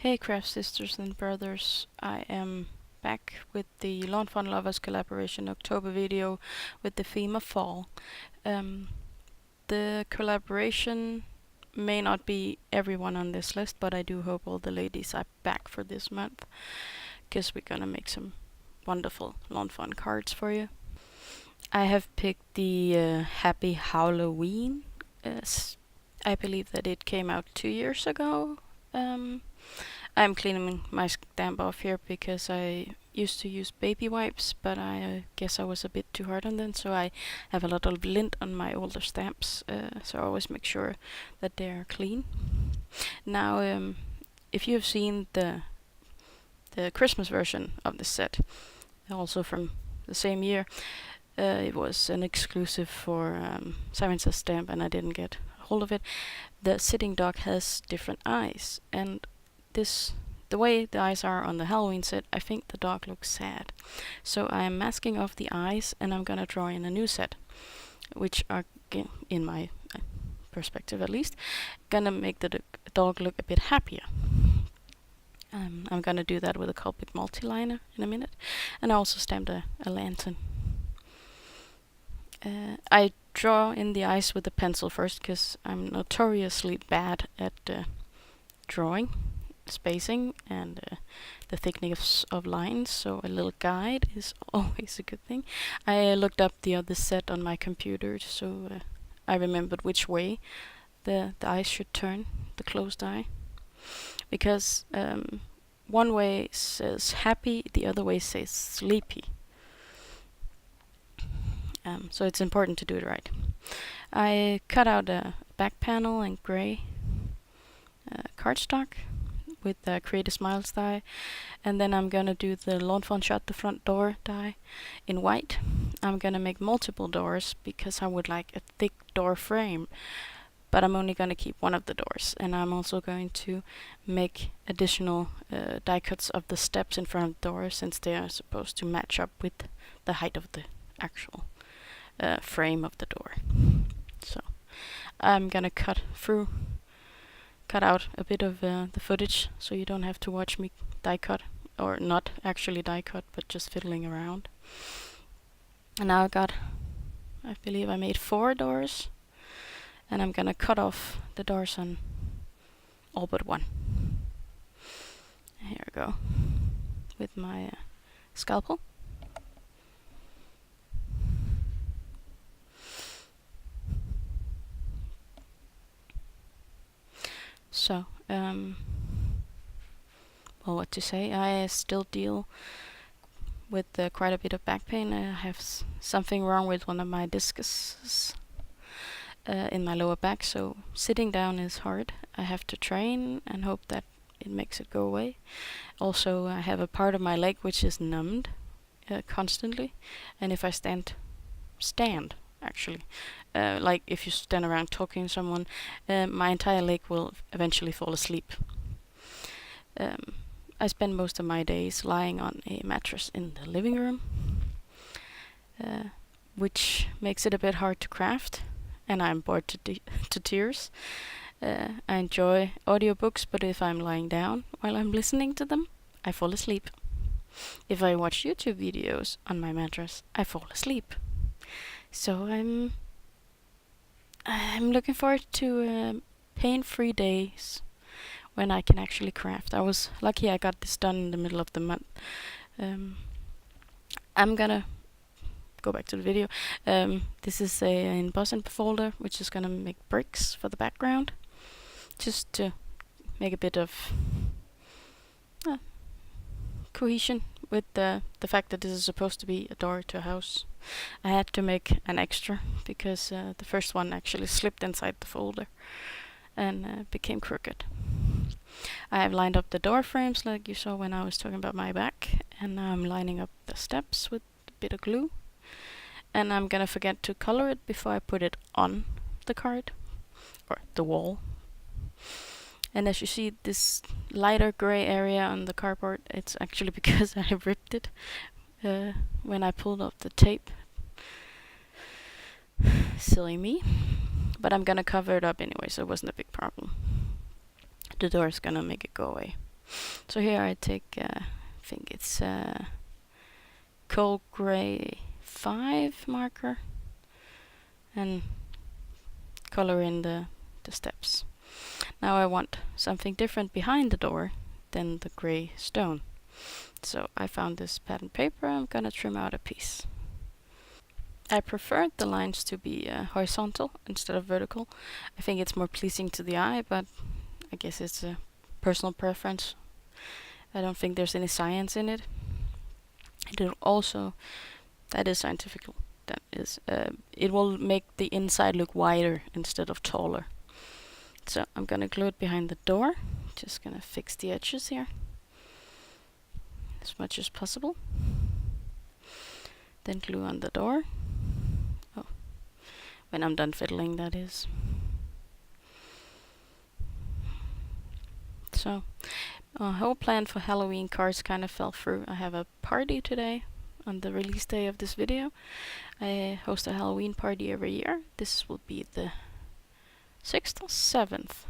Hey craft sisters and brothers, I am back with the Lawn Fun Lovers collaboration October video with the theme of fall. The collaboration may not be everyone on this list, but I do hope all the ladies are back for this month, because we're gonna make some wonderful lawn fun cards for you. I have picked the Happy Howloween. I believe that it came out 2 years ago. I'm cleaning my stamp off here because I used to use baby wipes, but I guess I was a bit too hard on them, so I have a lot of lint on my older stamps, so I always make sure that they are clean. Now, if you have seen the Christmas version of the set, also from the same year, it was an exclusive for Simon Says Stamp, and I didn't get hold of it. The sitting dog has different eyes, and the way the eyes are on the Halloween set, I think the dog looks sad. So I am masking off the eyes, and I'm gonna draw in a new set, which are, in my perspective at least, gonna make the dog look a bit happier. I'm gonna do that with a Copic multi-liner in a minute, and I also stamped a lantern. I draw in the eyes with a pencil first, because I'm notoriously bad at drawing, spacing, and the thickness of lines, so a little guide is always a good thing. I looked up the other set on my computer, so I remembered which way the eyes should turn, the closed eye, because one way says happy, the other way says sleepy. So it's important to do it right. I cut out a back panel in grey cardstock with the Create a Smiles die, and then I'm gonna do the Lawn Fun Shut the Front Door die in white. I'm gonna make multiple doors because I would like a thick door frame, but I'm only gonna keep one of the doors, and I'm also going to make additional die cuts of the steps in front of the door, since they are supposed to match up with the height of the actual frame of the door. So I'm gonna cut out a bit of the footage, so you don't have to watch me die cut, or not actually die cut, but just fiddling around. And now I believe I made 4 doors, and I'm gonna cut off the doors on all but one. Here I go with my scalpel. So, well, what to say? I still deal with quite a bit of back pain. I have something wrong with one of my discuses in my lower back, so sitting down is hard. I have to train and hope that it makes it go away. Also, I have a part of my leg which is numbed constantly, and if I stand actually, like if you stand around talking to someone, my entire leg will eventually fall asleep. I spend most of my days lying on a mattress in the living room, which makes it a bit hard to craft, and I'm bored to tears. I enjoy audiobooks, but if I'm lying down while I'm listening to them, I fall asleep. If I watch YouTube videos on my mattress, I fall asleep. So I'm looking forward to pain-free days when I can actually craft. I was lucky I got this done in the middle of the month. I'm gonna go back to the video. This is an embossing folder, which is gonna make bricks for the background, just to make a bit of cohesion with the fact that this is supposed to be a door to a house. I had to make an extra because the first one actually slipped inside the folder and became crooked. I have lined up the door frames like you saw when I was talking about my back, and now I'm lining up the steps with a bit of glue, and I'm gonna forget to color it before I put it on the card or the wall. And as you see, this lighter gray area on the cardboard, it's actually because I ripped it when I pulled off the tape. Silly me. But I'm gonna cover it up anyway, so it wasn't a big problem. The door is gonna make it go away. So here I take, I think it's Cold Gray 5 marker and color in the steps. Now I want something different behind the door than the gray stone. So I found this pattern paper. I'm gonna trim out a piece. I prefer the lines to be horizontal instead of vertical. I think it's more pleasing to the eye, but I guess it's a personal preference. I don't think there's any science in it. It also, that is scientific. That is, it will make the inside look wider instead of taller. So I'm gonna glue it behind the door. Just gonna fix the edges here as much as possible. Then glue on the door. Oh, when I'm done fiddling, that is. So, whole plan for Halloween cards kind of fell through. I have a party today on the release day of this video. I host a Halloween party every year. This will be the 6th or 7th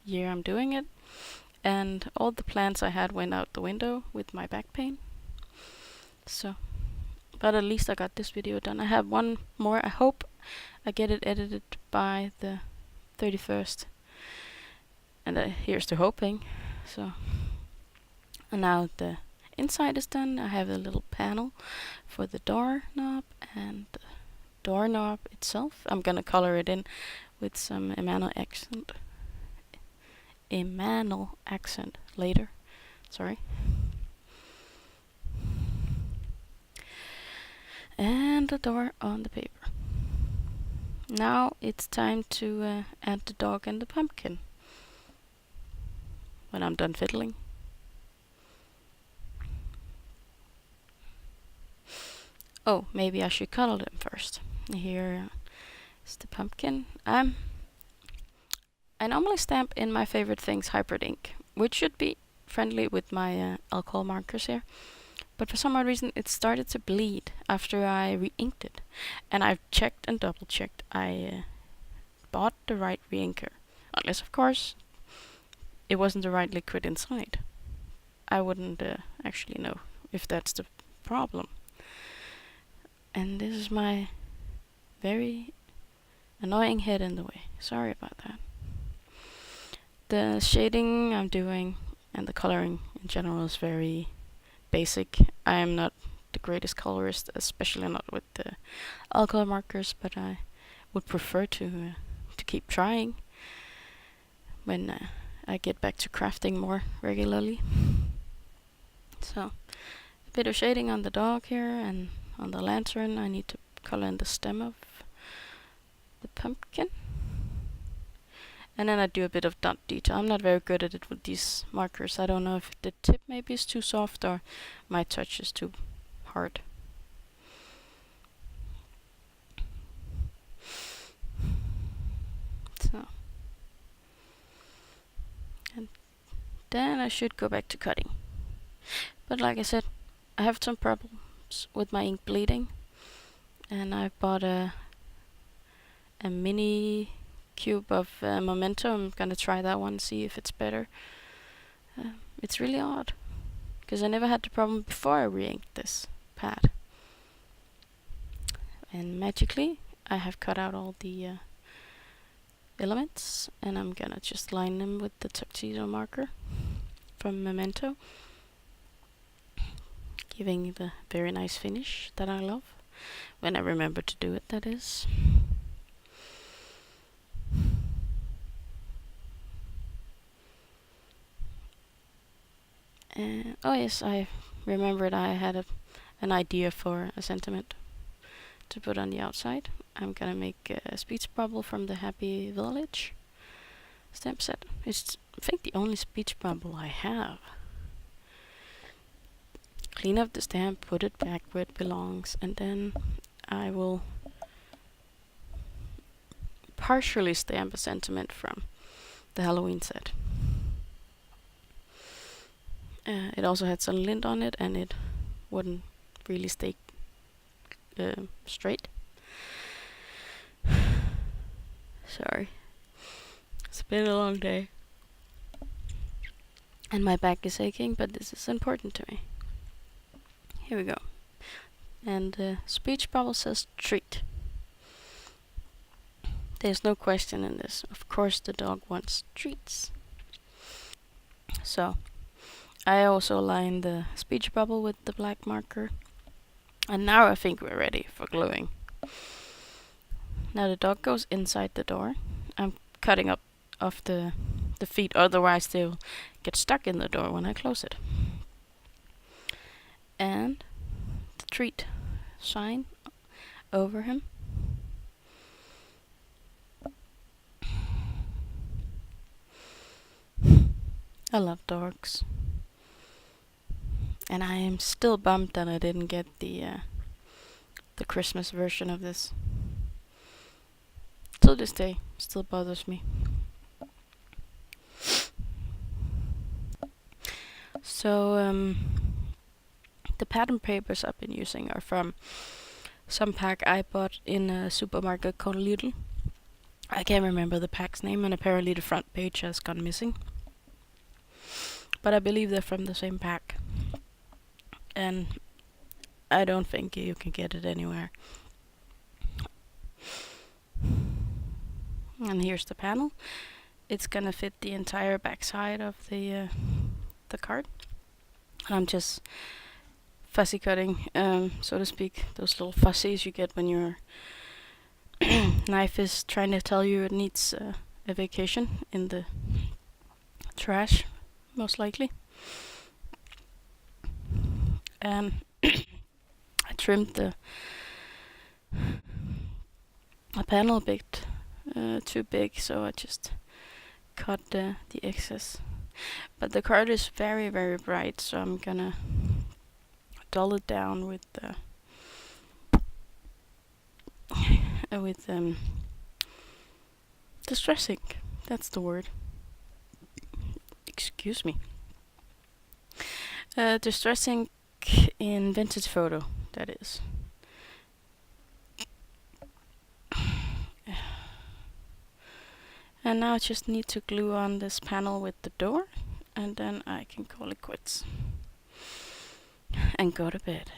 year I'm doing it. And all the plans I had went out the window with my back pain. So, but at least I got this video done. I have one more. I hope I get it edited by the 31st. And here's to hoping. So, and now the inside is done. I have a little panel for the door knob and the door knob itself. I'm gonna color it in with some enamel accent later. Sorry. And the door on the paper. Now it's time to add the dog and the pumpkin. When I'm done fiddling. Oh, maybe I should color them first. Here is the pumpkin. I normally stamp in my favorite things hybrid ink, which should be friendly with my alcohol markers here. But for some odd reason it started to bleed after I re-inked it. And I've checked and double checked. I bought the right re-inker. Unless of course it wasn't the right liquid inside. I wouldn't actually know if that's the problem. And this is my very annoying head in the way. Sorry about that. The shading I'm doing and the coloring in general is very basic. I am not the greatest colorist, especially not with the alcohol markers, but I would prefer to keep trying when I get back to crafting more regularly. So, a bit of shading on the dog here, and on the lantern I need to color in the stem of the pumpkin. And then I do a bit of dot detail. I'm not very good at it with these markers. I don't know if the tip maybe is too soft or my touch is too hard. So, and then I should go back to cutting. But like I said, I have some problems with my ink bleeding, and I bought a mini cube of Memento. I'm gonna try that one, see if it's better. It's really odd, because I never had the problem before I re-inked this pad. And magically, I have cut out all the elements, and I'm gonna just line them with the Tuxedo marker from Memento, giving the very nice finish that I love. When I remember to do it, that is. Oh yes, I remembered I had an idea for a sentiment to put on the outside. I'm gonna make a speech bubble from the Happy Village stamp set. It's, I think, the only speech bubble I have. Clean up the stamp, put it back where it belongs, and then I will partially stamp a sentiment from the Halloween set. It also had some lint on it, and it wouldn't really stay straight. Sorry. It's been a long day. And my back is aching, but this is important to me. Here we go. And the speech bubble says treat. There's no question in this. Of course the dog wants treats. So I also line the speech bubble with the black marker. And now I think we're ready for gluing. Now the dog goes inside the door. I'm cutting up off the feet, otherwise they'll get stuck in the door when I close it. And the treat sign over him. I love dogs. And I am still bummed that I didn't get the Christmas version of this. Till this day, still bothers me. So the pattern papers I've been using are from some pack I bought in a supermarket called Lidl. I can't remember the pack's name, and apparently the front page has gone missing. But I believe they're from the same pack. And I don't think you can get it anywhere. And here's the panel. It's gonna fit the entire backside of the card. And I'm just fussy cutting, so to speak, those little fussies you get when your knife is trying to tell you it needs a vacation in the trash, most likely. And I trimmed the panel a bit too big, so I just cut the excess. But the card is very, very bright, so I'm gonna dull it down with distress ink. That's the word. Excuse me. Distress ink in vintage photo, that is. And now I just need to glue on this panel with the door, and then I can call it quits and go to bed.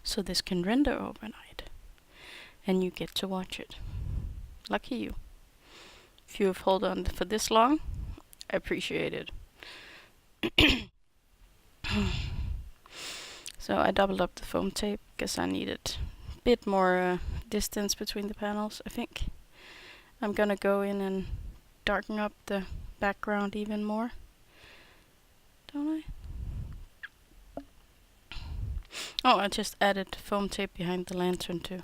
So this can render overnight, and you get to watch it. Lucky you. If you have held on for this long, I appreciate it. So I doubled up the foam tape because I needed a bit more distance between the panels, I think. I'm gonna go in and darken up the background even more, don't I? Oh, I just added foam tape behind the lantern too.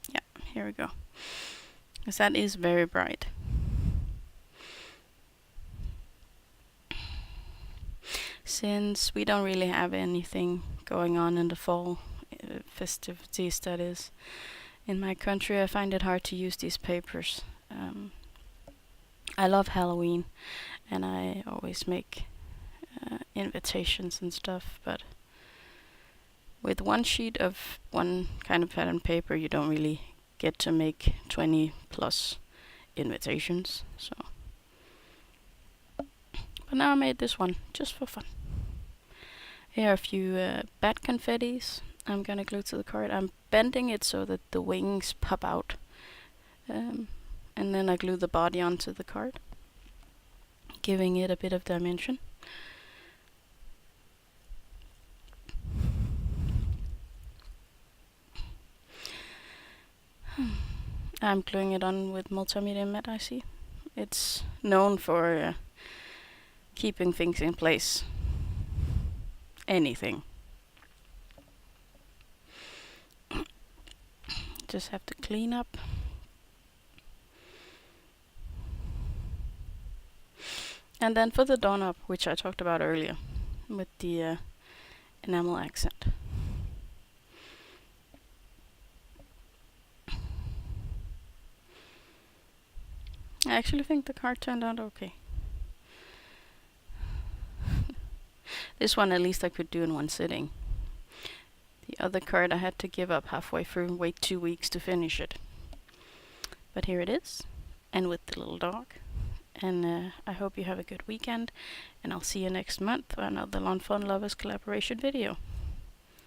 Yeah, here we go. Because that is very bright. Since we don't really have anything going on in the fall festivities, that is, in my country, I find it hard to use these papers. I love Halloween, and I always make invitations and stuff, but with one sheet of one kind of pattern paper, you don't really get to make 20 plus invitations. So, but now I made this one just for fun. Here are a few bat confettis I'm gonna glue to the card. I'm bending it so that the wings pop out, and then I glue the body onto the card, giving it a bit of dimension. I'm gluing it on with multimedia matte, I see. It's known for keeping things in place. Anything. Just have to clean up. And then for the dawn up, which I talked about earlier, with the enamel accent. I actually think the card turned out okay. This one at least I could do in one sitting. The other card I had to give up halfway through and wait 2 weeks to finish it. But here it is, and with the little dog. And I hope you have a good weekend, and I'll see you next month for another Lawn Fawn Lovers collaboration video.